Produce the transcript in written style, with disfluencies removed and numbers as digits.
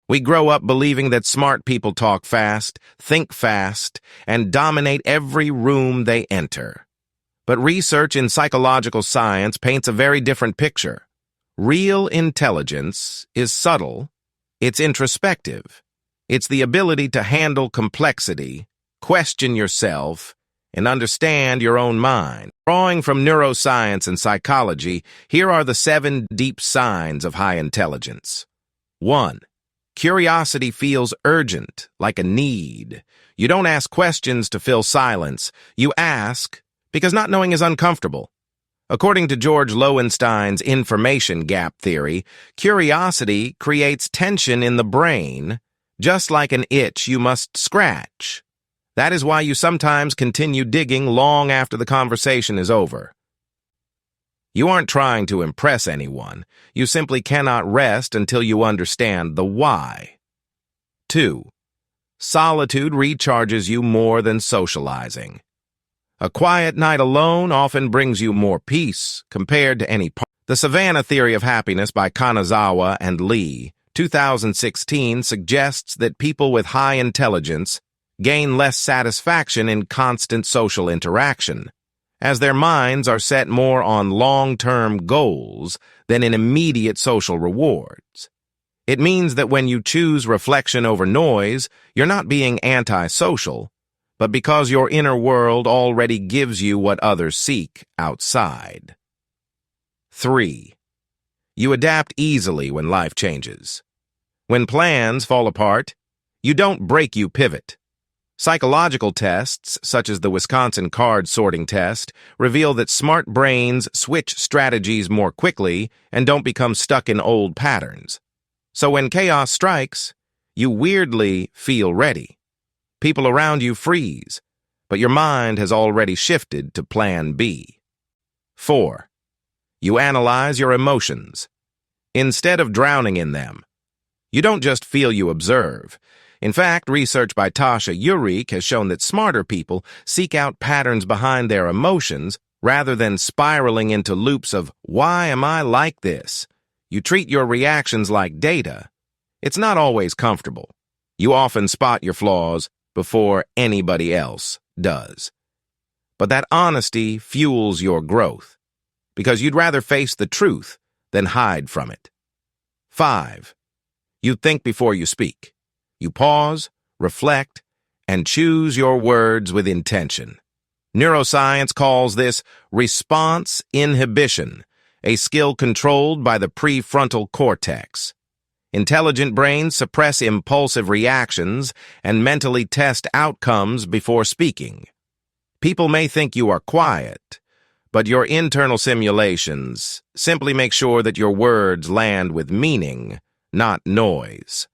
We grow up believing that smart people talk fast, think fast, and dominate every room they enter. But research in psychological science paints a very different picture. Real intelligence is subtle, it's introspective. It's the ability to handle complexity, question yourself, and understand your own mind. Drawing from neuroscience and psychology, here are the 7 deep signs of high intelligence. 1. Curiosity feels urgent, like a need. You don't ask questions to fill silence. You ask because not knowing is uncomfortable. According to George Lowenstein's information gap theory, curiosity creates tension in the brain, just like an itch you must scratch. That is why you sometimes continue digging long after the conversation is over. You aren't trying to impress anyone. You simply cannot rest until you understand the why. 2. Solitude recharges you more than socializing. A quiet night alone often brings you more peace compared to any part. The Savannah Theory of Happiness by Kanazawa and Lee, 2016, suggests that people with high intelligence gain less satisfaction in constant social interaction, as their minds are set more on long-term goals than in immediate social rewards. It means that when you choose reflection over noise, you're not being antisocial, but because your inner world already gives you what others seek outside. 3. You adapt easily when life changes. When plans fall apart, you don't break, you pivot. Psychological tests, such as the Wisconsin card sorting test, reveal that smart brains switch strategies more quickly and don't become stuck in old patterns. So when chaos strikes, you weirdly feel ready. People around you freeze, but your mind has already shifted to Plan B. 4. You analyze your emotions. Instead of drowning in them, you don't just feel, you observe. In fact, research by Tasha Eurek has shown that smarter people seek out patterns behind their emotions rather than spiraling into loops of, why am I like this? You treat your reactions like data. It's not always comfortable. You often spot your flaws before anybody else does. But that honesty fuels your growth, because you'd rather face the truth than hide from it. 5. You think before you speak. You pause, reflect, and choose your words with intention. Neuroscience calls this response inhibition, a skill controlled by the prefrontal cortex. Intelligent brains suppress impulsive reactions and mentally test outcomes before speaking. People may think you are quiet, but your internal simulations simply make sure that your words land with meaning, not noise.